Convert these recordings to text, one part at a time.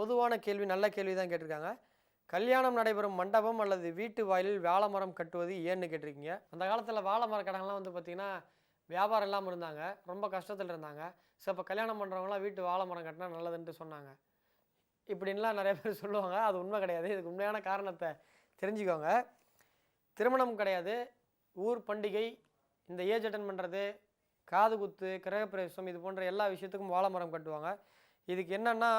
பொதுவான கேள்வி, நல்ல கேள்வி தான் கேட்டிருக்காங்க. கல்யாணம் நடைபெறும் மண்டபம் அல்லது வீட்டு வாயிலில் வாழை மரம் கட்டுவது ஏன்னு கேட்டிருக்கீங்க. அந்த காலத்தில் வாழை மரக்கடைலாம் வந்து பார்த்திங்கன்னா வியாபாரம் இல்லாமல் இருந்தாங்க, ரொம்ப கஷ்டத்தில் இருந்தாங்க. ஸோ இப்போ கல்யாணம் பண்ணுறவங்களாம் வீட்டு வாழை மரம் கட்டினா நல்லதுன்ட்டு சொன்னாங்க. இப்படின்லாம் நிறைய பேர் சொல்லுவாங்க. அது உண்மை கிடையாது. இதுக்கு உண்மையான காரணத்தை தெரிஞ்சுக்கோங்க. திருமணம் கிடையாது, ஊர் பண்டிகை, இந்த ஏஜ் அட்டன் பண்ணுறது, காது குத்து, கிரகப்பிரவேசம், இது போன்ற எல்லா விஷயத்துக்கும் வாழை மரம் கட்டுவாங்க. இதுக்கு என்னென்னா,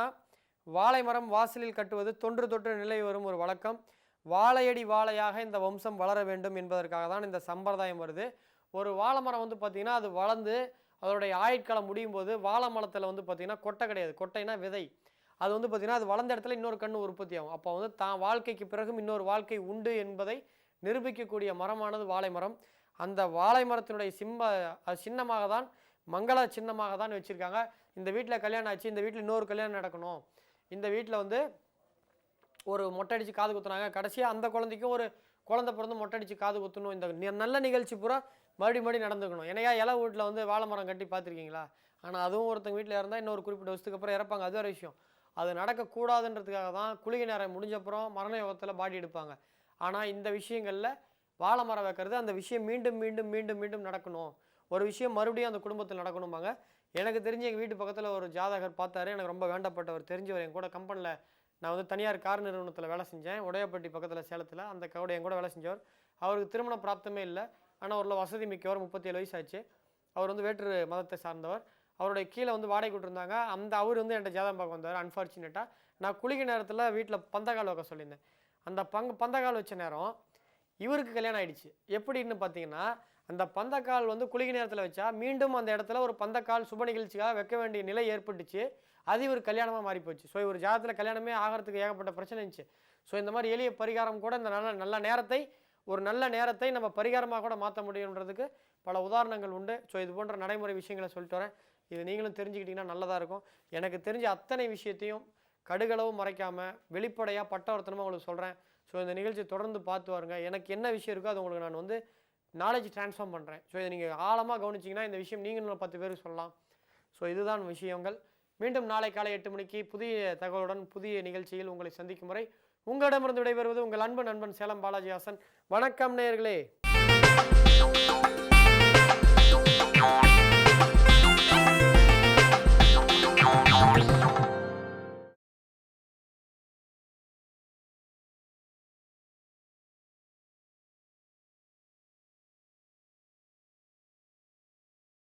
வாழை மரம் வாசலில் கட்டுவது தொன்று தொற்று நிலை வரும் ஒரு வழக்கம். வாழையடி வாழையாக இந்த வம்சம் வளர வேண்டும் என்பதற்காக தான் இந்த சம்பிரதாயம் வருது. ஒரு வாழை மரம் வந்து பார்த்திங்கன்னா அது வளர்ந்து அதோடைய ஆயுட்காலம் முடியும் போது வாழை மரத்தில் வந்து பார்த்திங்கன்னா கொட்டை கிடையாது, கொட்டைனா விதை. அது வந்து பார்த்திங்கன்னா அது வளர்ந்த இடத்துல இன்னொரு கன்று உற்பத்தி ஆகும். அப்போ வந்து தான் வாழ்க்கைக்கு பிறகும் இன்னொரு வாழ்க்கை உண்டு என்பதை நிரூபிக்கக்கூடிய மரமானது வாழை மரம். அந்த வாழை மரத்தினுடைய சின்னமாக தான், மங்கள சின்னமாக தான் வச்சுருக்காங்க. இந்த வீட்டில் கல்யாணம் ஆச்சு, இந்த வீட்டில் இன்னொரு கல்யாணம் நடக்கணும், இந்த வீட்டில் வந்து ஒரு மொட்டை அடித்து காது குத்துனாங்க, கடைசியாக அந்த குழந்தைக்கும் ஒரு குழந்தை பிறந்து மொட்டை அடித்து காது குத்தணும், இந்த நல்ல நிகழ்ச்சி பூரா மறுபடி நடந்துக்கணும். ஏன்னா இலை வீட்டில் வந்து வாழை மரம் கட்டி பார்த்துருக்கீங்களா? ஆனால் அதுவும் ஒருத்தங்க வீட்டில் இருந்தால் இன்னொரு குறிப்பிட்ட வருஷத்துக்கு அப்புறம் இறப்பாங்க, அது ஒரு விஷயம். அது நடக்கக்கூடாதுன்றதுக்காக தான் குளிகை நேரம் முடிஞ்சப்புறம் மரண யோகத்தில் பாடி எடுப்பாங்க. ஆனால் இந்த விஷயங்களில் வாழை மரம் வைக்கிறது, அந்த விஷயம் மீண்டும் மீண்டும் மீண்டும் மீண்டும் நடக்கணும், ஒரு விஷயம் மறுபடியும் அந்த குடும்பத்தில் நடக்கணும்பாங்க. எனக்கு தெரிஞ்சு எங்கள் வீட்டு பக்கத்தில் ஒரு ஜாதகர் பார்த்தாரு, எனக்கு ரொம்ப வேண்டப்பட்டவர், தெரிஞ்சவர். என் கூட கம்பெனியில் நான் வந்து தனியார் கார் நிறுவனத்தில் வேலை செஞ்சேன், உடையப்பட்டி பக்கத்தில் சேலத்தில். அந்த என் கூட வேலை செஞ்சவர். அவருக்கு திருமண பிராப்தமே இல்லை, ஆனால் ஒரு வசதி மிக்கவர், 37 வயசு ஆச்சு. அவர் வந்து வேற்று மதத்தை சார்ந்தவர். அவருடைய கீழே வந்து வாடகை கொடுத்துருந்தாங்க. அவர் வந்து என்கிட்ட ஜாதகம் பார்க்க வந்தார். அன்ஃபார்ச்சுனேட்டாக நான் குளிகை நேரத்தில் வீட்டில் பந்தக்கால் வைக்க சொல்லியிருந்தேன். அந்த பந்தக்கால் வச்ச நேரம் இவருக்கு கல்யாணம் ஆகிடுச்சு. எப்படின்னு பார்த்தீங்கன்னா, அந்த பந்தக்கால் வந்து குளிகை நேரத்தில் வச்சா மீண்டும் அந்த இடத்துல ஒரு பந்தக்கால் சுப நிகழ்ச்சிக்காக வைக்க வேண்டிய நிலை ஏற்பட்டுச்சு. அது இவர் கல்யாணமாக மாறி போச்சு. ஸோ இவர் ஜாதகத்தில் கல்யாணமே ஆகிறதுக்கு ஏகப்பட்ட பிரச்சனை இருந்துச்சு. ஸோ இந்த மாதிரி எளிய பரிகாரம் கூட இந்த நல்ல நேரத்தை நம்ம பரிகாரமாக கூட மாற்ற முடியுன்றதுக்கு பல உதாரணங்கள் உண்டு. ஸோ இது போன்ற நடைமுறை விஷயங்களை சொல்லிட்டு வரேன். இது நீங்களும் தெரிஞ்சுக்கிட்டிங்கன்னா நல்லதாக இருக்கும். எனக்கு தெரிஞ்ச அத்தனை விஷயத்தையும் கடுகளவும் மறைக்காமல் வெளிப்படையாக பட்டவர்த்தனமாக உங்களுக்கு சொல்கிறேன். ஸோ இந்த நிகழ்ச்சி தொடர்ந்து பார்த்து வாருங்க. எனக்கு என்ன விஷயம் இருக்கோ அது உங்களுக்கு நான் வந்து நாலேஜ் ட்ரான்ஸ்ஃபார்ம் பண்ணுறேன். ஸோ இதை நீங்கள் ஆழமாக கவனிச்சிங்கன்னா இந்த விஷயம் நீங்களும் 10 பேருக்கு சொல்லலாம். ஸோ இதுதான் விஷயங்கள். மீண்டும் நாளை காலை 8 மணிக்கு புதிய தகவலுடன் புதிய நிகழ்ச்சியில் உங்களை சந்திக்கும் வரை உங்களிடமிருந்து விடைபெறுவது உங்கள் அன்பு நண்பன் சேலம் பாலாஜி ஹாசன். வணக்கம் நேயர்களே.